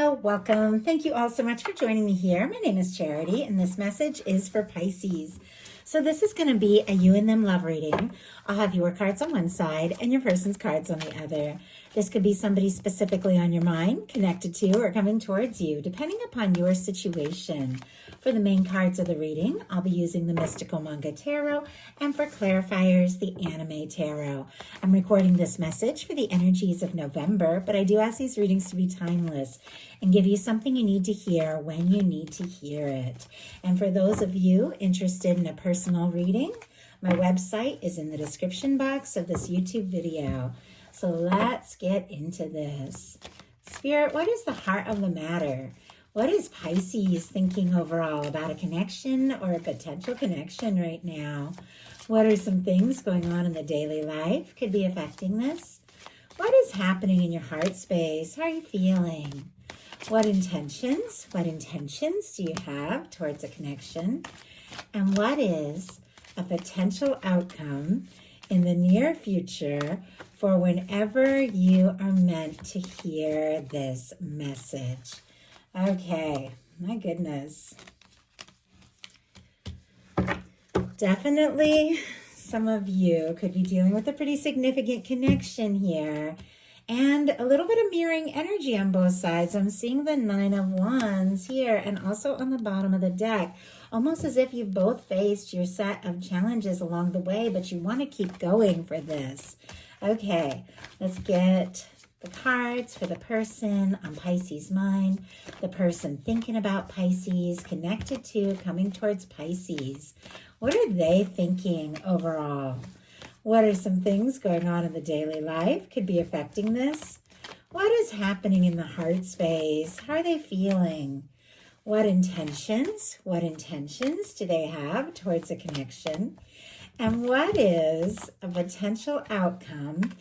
Hello, welcome. Thank you all so much for joining me here. My name is Charity, and this message is for Pisces. So this is going to be a you and them love reading. I'll have your cards on one side and your person's cards on the other. This could be somebody specifically on your mind, connected to, or coming towards you, depending upon your situation. For the main cards of the reading, I'll be using the Mystical Manga Tarot, and for clarifiers, the Anime Tarot. I'm recording this message for the energies of November, but I do ask these readings to be timeless and give you something you need to hear when you need to hear it. And for those of you interested in a personal reading, my website is in the description box of this YouTube video. So let's get into this. Spirit, what is the heart of the matter? What is Pisces thinking overall about a connection or a potential connection right now? What are some things going on in the daily life could be affecting this? What is happening in your heart space? How are you feeling? What intentions do you have towards a connection? And what is a potential outcome in the near future for whenever you are meant to hear this message? Okay, my goodness. Definitely some of you could be dealing with a pretty significant connection here. And a little bit of mirroring energy on both sides. I'm seeing the Nine of Wands here and also on the bottom of the deck. Almost as if you've both faced your set of challenges along the way, but you want to keep going for this. Okay, let's get the cards for the person on Pisces' mind, the person thinking about Pisces, connected to, coming towards Pisces. What are they thinking overall? What are some things going on in the daily life could be affecting this? What is happening in the heart space? How are they feeling? What intentions do they have towards a connection? And what is a potential outcome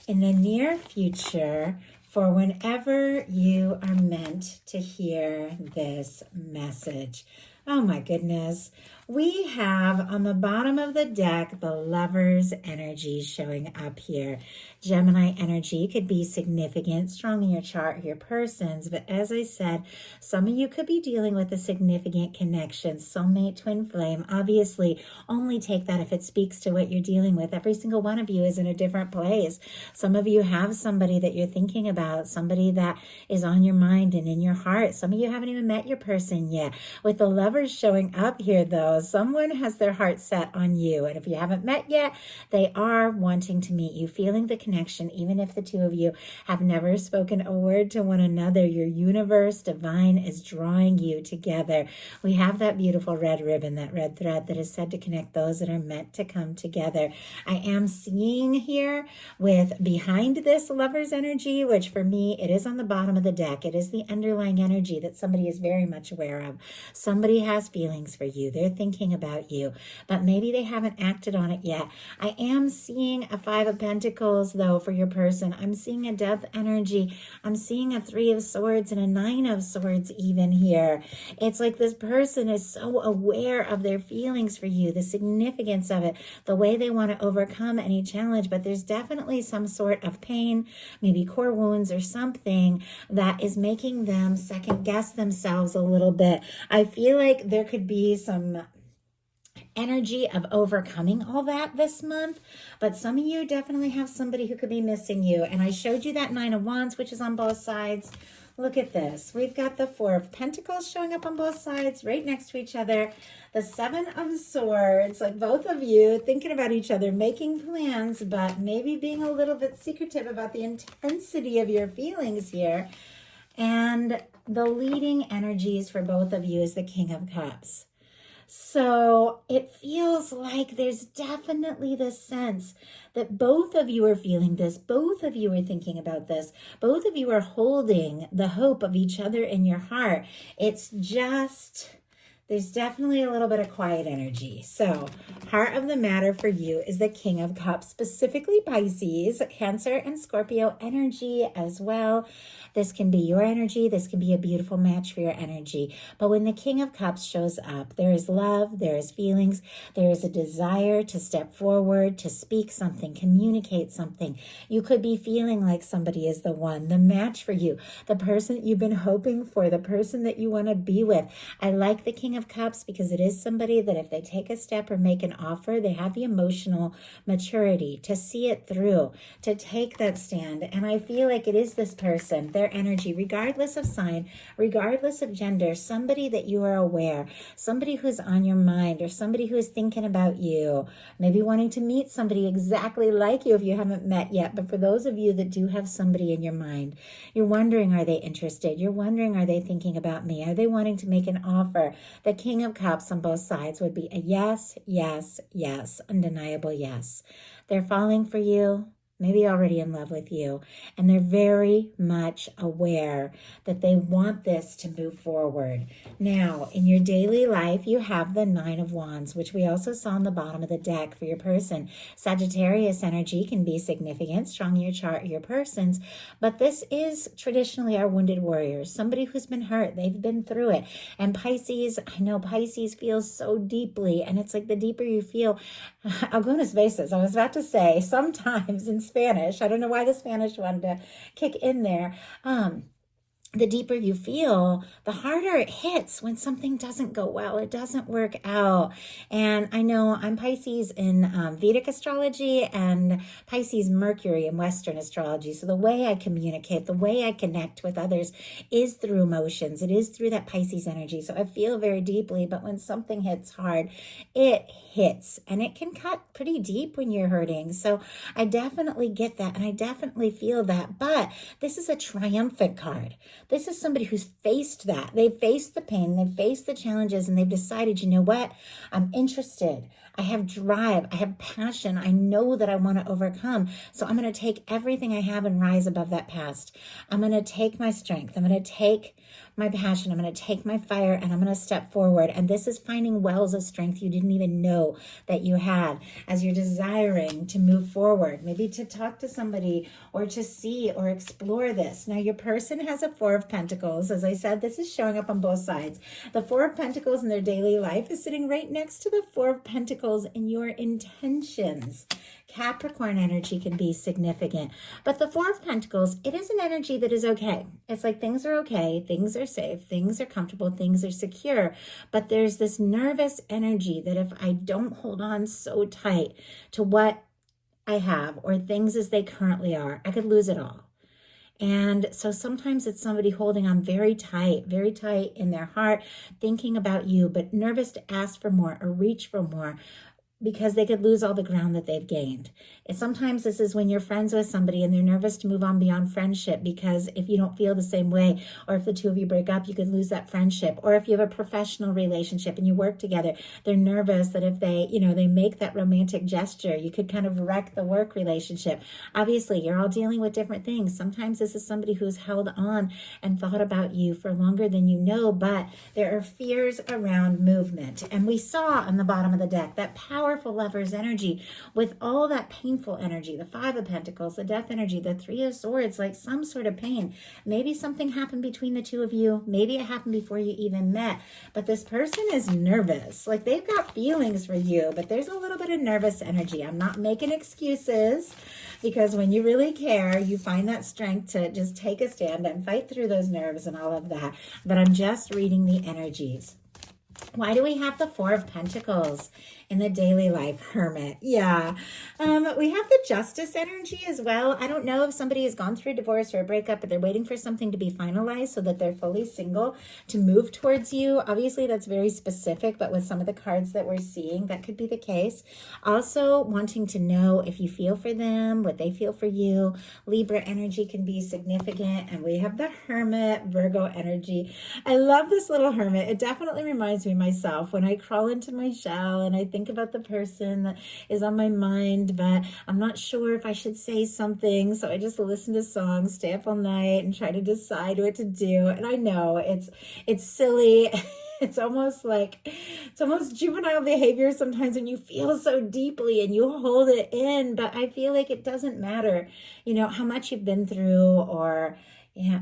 in the near future for whenever you are meant to hear this message? Oh my goodness. We have on the bottom of the deck, the Lover's energy showing up here. Gemini energy could be significant, strong in your chart, your persons. But as I said, some of you could be dealing with a significant connection, soulmate, twin flame. Obviously, only take that if it speaks to what you're dealing with. Every single one of you is in a different place. Some of you have somebody that you're thinking about, somebody that is on your mind and in your heart. Some of you haven't even met your person yet. With the Lovers showing up here, though, someone has their heart set on you. And if you haven't met yet, they are wanting to meet you, feeling the connection, even if the two of you have never spoken a word to one another. Your universe, divine, is drawing you together. We have that beautiful red ribbon, that red thread that is said to connect those that are meant to come together. I am seeing here with behind this Lover's energy, which for me, it is on the bottom of the deck. It is the underlying energy that somebody is very much aware of. Somebody has feelings for you. They're thinking about you, but maybe they haven't acted on it yet. I am seeing a Five of Pentacles, though, for your person. I'm seeing a Death energy. I'm seeing a Three of Swords and a Nine of Swords even here. It's like this person is so aware of their feelings for you, the significance of it, the way they want to overcome any challenge, but there's definitely some sort of pain, maybe core wounds or something that is making them second guess themselves a little bit. I feel like there could be some energy of overcoming all that this month, but some of you definitely have somebody who could be missing you. And I showed you that Nine of Wands, which is on both sides. Look at this. We've got the Four of Pentacles showing up on both sides right next to each other. The Seven of Swords, like both of you thinking about each other, making plans, but maybe being a little bit secretive about the intensity of your feelings here. And the leading energies for both of you is the King of Cups. So it feels like there's definitely this sense that both of you are feeling this, both of you are thinking about this, both of you are holding the hope of each other in your heart. It's just There's definitely a little bit of quiet energy. So, heart of the matter for you is the King of Cups, specifically Pisces, Cancer, and Scorpio energy as well. This can be your energy. This can be a beautiful match for your energy. But when the King of Cups shows up, there is love, there is feelings, there is a desire to step forward, to speak something, communicate something. You could be feeling like somebody is the one, the match for you, the person that you've been hoping for, the person that you want to be with. I like the King of Cups because it is somebody that if they take a step or make an offer, they have the emotional maturity to see it through, to take that stand. And I feel like it is this person, their energy, regardless of sign, regardless of gender, somebody that you are aware, somebody who's on your mind, or somebody who is thinking about you, maybe wanting to meet somebody exactly like you if you haven't met yet. But for those of you that do have somebody in your mind, you're wondering, are they interested? You're wondering, are they thinking about me? Are they wanting to make an offer? The King of Cups on both sides would be a yes, yes, yes, undeniable yes. They're falling for you, maybe already in love with you, and they're very much aware that they want this to move forward. Now, in your daily life, you have the Nine of Wands, which we also saw on the bottom of the deck for your person. Sagittarius energy can be significant, strong in your chart, your person's, but this is traditionally our wounded warriors, somebody who's been hurt, they've been through it. And Pisces, I know Pisces feels so deeply, and it's like the deeper you feel, algunas veces, I was about to say, sometimes in Spanish, I don't know why the Spanish wanted to kick in there, the deeper you feel, the harder it hits when something doesn't go well, it doesn't work out. And I know I'm Pisces in Vedic astrology and Pisces Mercury in Western astrology. So the way I communicate, the way I connect with others is through emotions. It is through that Pisces energy. So I feel very deeply, but when something hits hard, it hits, and it can cut pretty deep when you're hurting. So I definitely get that, and I definitely feel that. But this is a triumphant card. This is somebody who's faced that. They've faced the pain, they've faced the challenges, and they've decided, you know what? I'm interested. I have drive. I have passion. I know that I want to overcome. So I'm going to take everything I have and rise above that past. I'm going to take my strength. I'm going to take my passion. I'm going to take my fire, and I'm going to step forward. And this is finding wells of strength you didn't even know that you had as you're desiring to move forward, maybe to talk to somebody or to see or explore this. Now, your person has a Four of Pentacles. As I said, this is showing up on both sides. The Four of Pentacles in their daily life is sitting right next to the Four of Pentacles in your intentions. Capricorn energy can be significant, but the Four of Pentacles, it is an energy that is okay. It's like things are okay, things are safe, things are comfortable, things are secure, but there's this nervous energy that if I don't hold on so tight to what I have or things as they currently are, I could lose it all. And so sometimes it's somebody holding on very tight in their heart, thinking about you, but nervous to ask for more or reach for more, because they could lose all the ground that they've gained. And sometimes this is when you're friends with somebody and they're nervous to move on beyond friendship, because if you don't feel the same way, or if the two of you break up, you could lose that friendship. Or if you have a professional relationship and you work together, they're nervous that if they, they make that romantic gesture, you could kind of wreck the work relationship. Obviously, you're all dealing with different things. Sometimes this is somebody who's held on and thought about you for longer than you know, but there are fears around movement. And we saw on the bottom of the deck that powerful lover's energy with all that painful energy, the Five of Pentacles, the death energy, the Three of Swords, like some sort of pain. Maybe something happened between the two of you. Maybe it happened before you even met, but this person is nervous. Like they've got feelings for you, but there's a little bit of nervous energy. I'm not making excuses, because when you really care, you find that strength to just take a stand and fight through those nerves and all of that. But I'm just reading the energies. Why do we have the Four of Pentacles in the daily life? Hermit. Yeah. We have the Justice energy as well. I don't know if somebody has gone through a divorce or a breakup, but they're waiting for something to be finalized so that they're fully single to move towards you. Obviously, that's very specific, but with some of the cards that we're seeing, that could be the case. Also, wanting to know if you feel for them, what they feel for you. Libra energy can be significant. And we have the Hermit, Virgo energy. I love this little Hermit. It definitely reminds me of myself when I crawl into my shell and I think about the person that is on my mind, but I'm not sure if I should say something. So I just listen to songs, stay up all night and try to decide what to do. And I know it's silly. It's almost juvenile behavior sometimes when you feel so deeply and you hold it in, but I feel like it doesn't matter, how much you've been through yeah,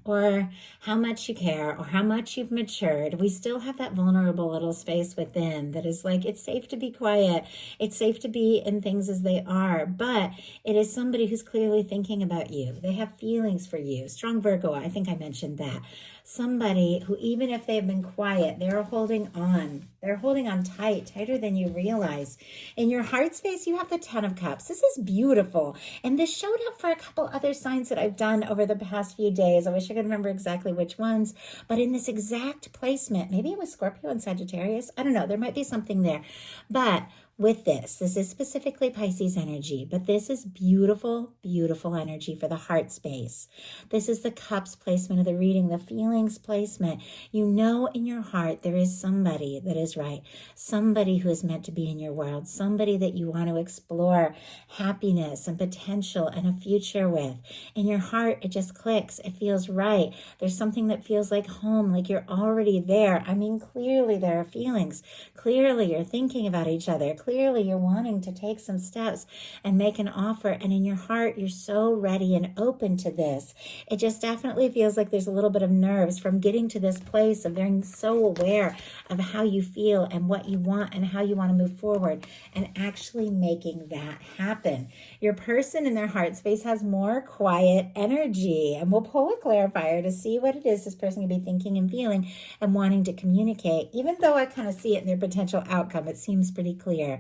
or how much you care or how much you've matured. We still have that vulnerable little space within that is like, it's safe to be quiet. It's safe to be in things as they are, but it is somebody who's clearly thinking about you. They have feelings for you. Strong Virgo, I think I mentioned that. Somebody who, even if they've been quiet, they're holding on. They're holding on tighter than you realize. In your heart space, you have the 10 of Cups. This is beautiful. And this showed up for a couple other signs that I've done over the past few days. I wish I could remember exactly which ones, but in this exact placement, maybe it was Scorpio and Sagittarius. I don't know. There might be something there. But with this is specifically Pisces energy, but this is beautiful, beautiful energy for the heart space. This is the cups placement of the reading, the feelings placement. You know in your heart there is somebody that is right, somebody who is meant to be in your world, somebody that you want to explore happiness and potential and a future with. In your heart, it just clicks. It feels right. There's something that feels like home, like you're already there. I mean, clearly there are feelings. Clearly you're thinking about each other. Clearly you're wanting to take some steps and make an offer. And in your heart, you're so ready and open to this. It just definitely feels like there's a little bit of nerves from getting to this place of being so aware of how you feel and what you want and how you want to move forward and actually making that happen. Your person in their heart space has more quiet energy, and we'll pull a clarifier to see what it is this person can be thinking and feeling and wanting to communicate. Even though I kind of see it in their potential outcome, it seems pretty clear.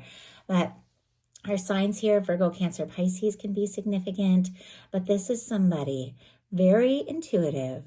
But our signs here, Virgo, Cancer, Pisces, can be significant, but this is somebody very intuitive.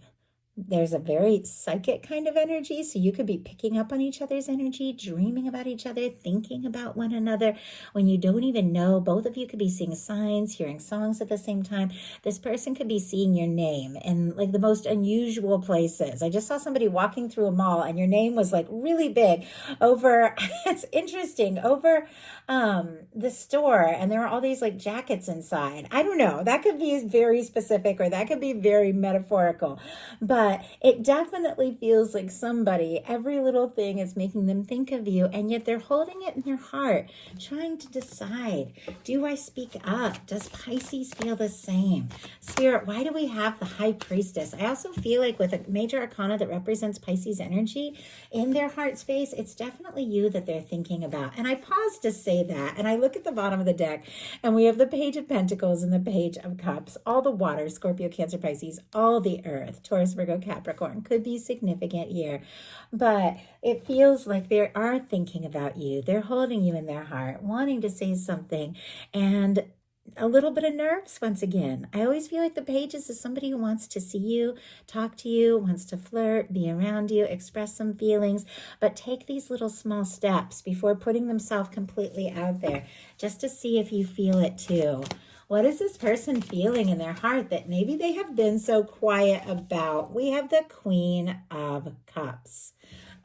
There's a very psychic kind of energy, so you could be picking up on each other's energy, dreaming about each other, thinking about one another when you don't even know. Both of you could be seeing signs, hearing songs at the same time. This person could be seeing your name in like the most unusual places. I just saw somebody walking through a mall and your name was like really big over, it's interesting, over the store, and there were all these like jackets inside. I don't know. That could be very specific or that could be very metaphorical, but it definitely feels like somebody, every little thing is making them think of you, and yet they're holding it in their heart, trying to decide, do I speak up? Does Pisces feel the same? Spirit, why do we have the High Priestess? I also feel like with a major arcana that represents Pisces energy in their heart space, it's definitely you that they're thinking about. And I pause to say that, and I look at the bottom of the deck, and we have the Page of Pentacles and the Page of Cups, all the water, Scorpio, Cancer, Pisces, all the earth, Taurus, Virgo, Capricorn, could be significant here, but it feels like they are thinking about you. They're holding you in their heart, wanting to say something, and a little bit of nerves once again. I always feel like the Pages is somebody who wants to see you, talk to you, wants to flirt, be around you, express some feelings, but take these little small steps before putting themselves completely out there just to see if you feel it too. What is this person feeling in their heart that maybe they have been so quiet about? We have the Queen of Cups.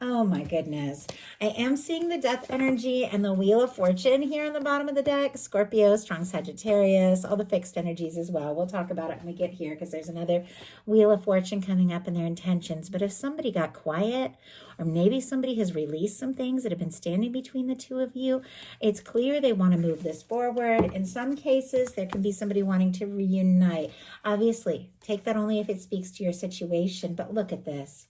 Oh my goodness. I am seeing the Death energy and the Wheel of Fortune here on the bottom of the deck. Scorpio, strong Sagittarius, all the fixed energies as well. We'll talk about it when we get here because there's another Wheel of Fortune coming up in their intentions. But if somebody got quiet, or maybe somebody has released some things that have been standing between the two of you, it's clear they want to move this forward. In some cases, there can be somebody wanting to reunite. Obviously, take that only if it speaks to your situation, but look at this.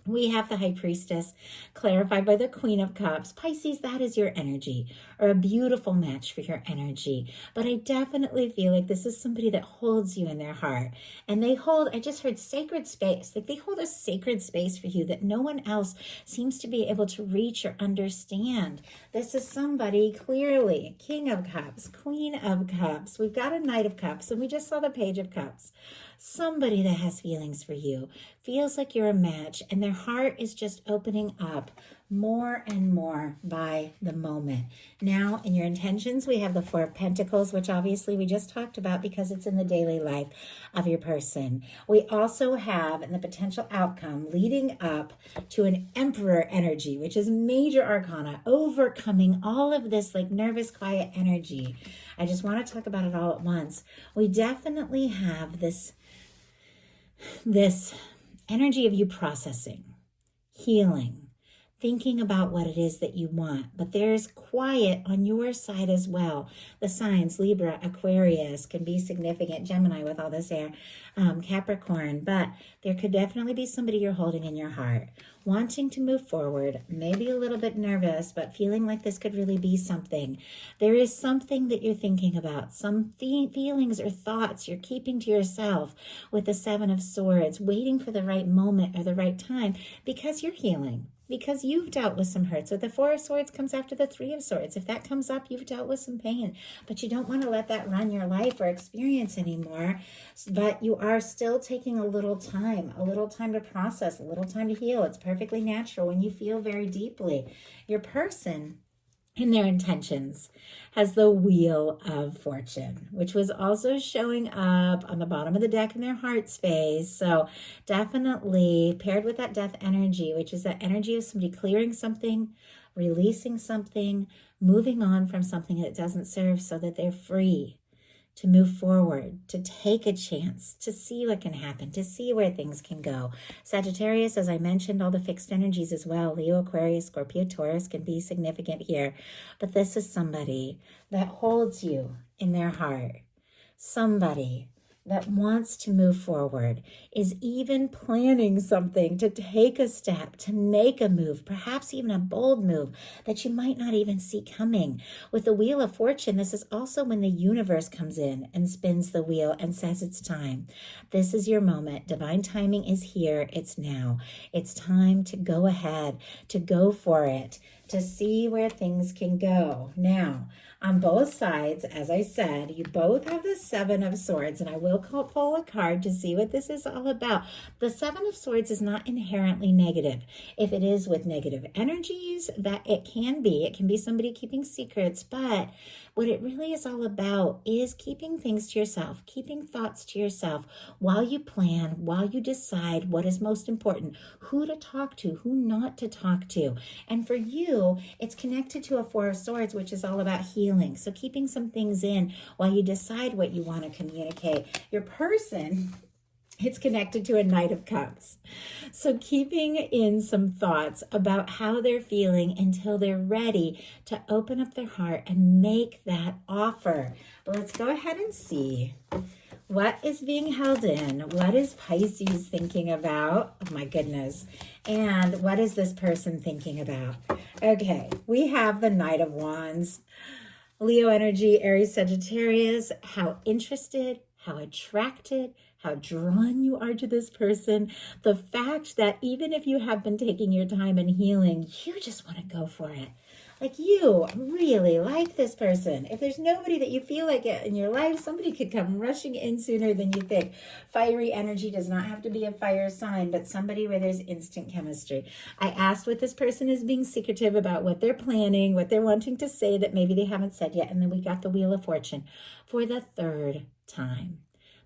We have the High Priestess clarified by the Queen of Cups. Pisces, that is your energy, or a beautiful match for your energy. But I definitely feel like this is somebody that holds you in their heart. And they hold, I just heard sacred space. Like they hold a sacred space for you that no one else seems to be able to reach or understand. This is somebody clearly, King of Cups, Queen of Cups. We've got a Knight of Cups, and we just saw the Page of Cups. Somebody that has feelings for you, feels like you're a match, and their heart is just opening up more and more by the moment. Now, in your intentions, we have the Four of Pentacles, which obviously we just talked about because it's in the daily life of your person. We also have, in the potential outcome, leading up to an Emperor energy, which is major arcana, overcoming all of this like nervous, quiet energy. I just want to talk about it all at once. We definitely have this energy of you processing. healing, thinking about what it is that you want. But there's quiet on your side as well. The signs, Libra, Aquarius, can be significant. Gemini with all this air, Capricorn. But there could definitely be somebody you're holding in your heart, wanting to move forward, maybe a little bit nervous, but feeling like this could really be something. There is something that you're thinking about, some feelings or thoughts you're keeping to yourself with the Seven of Swords, waiting for the right moment or the right time because you're healing, because you've dealt with some hurt. So the Four of Swords comes after the Three of Swords. If that comes up, you've dealt with some pain, but you don't want to let that run your life or experience anymore. But you are still taking a little time to process, a little time to heal. It's perfectly natural when you feel very deeply. Your person in their intentions has the Wheel of Fortune, which was also showing up on the bottom of the deck in their heart space. So definitely paired with that death energy, which is that energy of somebody clearing something, releasing something, moving on from something that doesn't serve so that they're free to move forward, to take a chance, to see what can happen, to see where things can go. Sagittarius, as I mentioned, all the fixed energies as well. Leo, Aquarius, Scorpio, Taurus can be significant here. But this is somebody that holds you in their heart. Somebody that wants to move forward, is even planning something, to take a step, to make a move, perhaps even a bold move that you might not even see coming. With the Wheel of Fortune, this is also when the universe comes in and spins the wheel and says it's time. This is your moment. Divine timing is here. It's now. It's time to go ahead, to go for it, to see where things can go. Now, on both sides, as I said, you both have the Seven of Swords, and I will pull a card to see what this is all about. The Seven of Swords is not inherently negative. If it is with negative energies, that it can be somebody keeping secrets, but what it really is all about is keeping things to yourself, keeping thoughts to yourself while you plan, while you decide what is most important, who to talk to, who not to talk to. And for you, it's connected to a Four of Swords, which is all about healing. So keeping some things in while you decide what you want to communicate. Your person, it's connected to a Knight of Cups. So keeping in some thoughts about how they're feeling until they're ready to open up their heart and make that offer. But let's go ahead and see what is being held in. What is Pisces thinking about? Oh my goodness. And what is this person thinking about? Okay, we have the Knight of Wands. Leo energy, Aries, Sagittarius. How interested, how attracted, how drawn you are to this person. The fact that even if you have been taking your time and healing, you just want to go for it. Like, you really like this person. If there's nobody that you feel like it in your life, somebody could come rushing in sooner than you think. Fiery energy does not have to be a fire sign, but somebody where there's instant chemistry. I asked what this person is being secretive about, what they're planning, what they're wanting to say that maybe they haven't said yet. And then we got the Wheel of Fortune for the third time.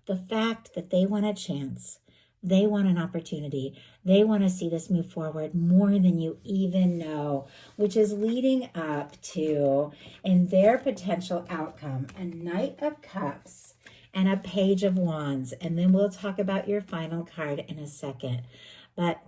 The fact that they want a chance. They want an opportunity. They want to see this move forward more than you even know, which is leading up to, in their potential outcome, a Knight of Cups and a Page of Wands. And then we'll talk about your final card in a second. But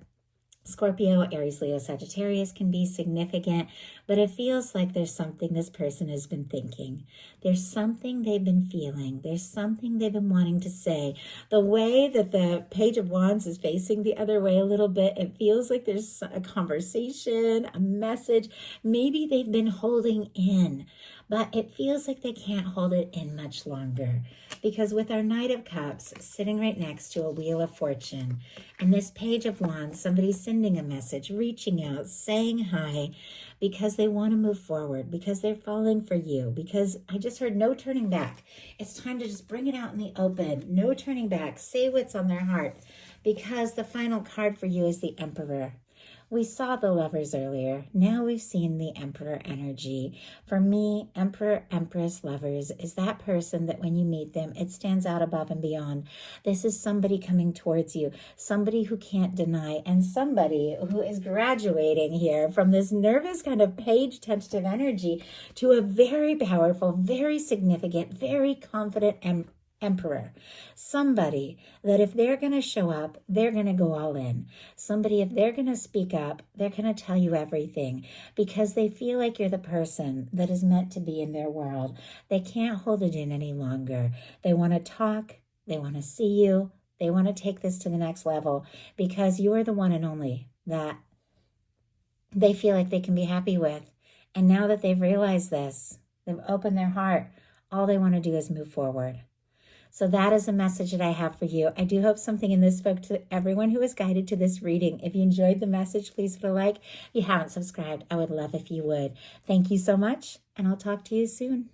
Scorpio, Aries, Leo, Sagittarius can be significant, but it feels like there's something this person has been thinking. There's something they've been feeling. There's something they've been wanting to say. The way that the Page of Wands is facing the other way a little bit, it feels like there's a conversation, a message. Maybe they've been holding in, but it feels like they can't hold it in much longer. Because with our Knight of Cups sitting right next to a Wheel of Fortune, and this Page of Wands, somebody's sending a message, reaching out, saying hi, because they want to move forward, because they're falling for you, because I just heard no turning back. It's time to just bring it out in the open. No turning back. Say what's on their heart, because the final card for you is the Emperor. We saw the Lovers earlier. Now we've seen the Emperor energy. For me, Emperor, Empress, Lovers is that person that when you meet them, it stands out above and beyond. This is somebody coming towards you, somebody who can't deny, and somebody who is graduating here from this nervous kind of page tentative energy to a very powerful, very significant, very confident Emperor. Somebody that if they're going to show up, they're going to go all in. Somebody, if they're going to speak up, they're going to tell you everything because they feel like you're the person that is meant to be in their world. They can't hold it in any longer. They want to talk. They want to see you. They want to take this to the next level because you are the one and only that they feel like they can be happy with. And now that they've realized this, they've opened their heart, all they want to do is move forward. So that is a message that I have for you. I do hope something in this spoke to everyone who was guided to this reading. If you enjoyed the message, please hit a like. If you haven't subscribed, I would love if you would. Thank you so much, and I'll talk to you soon.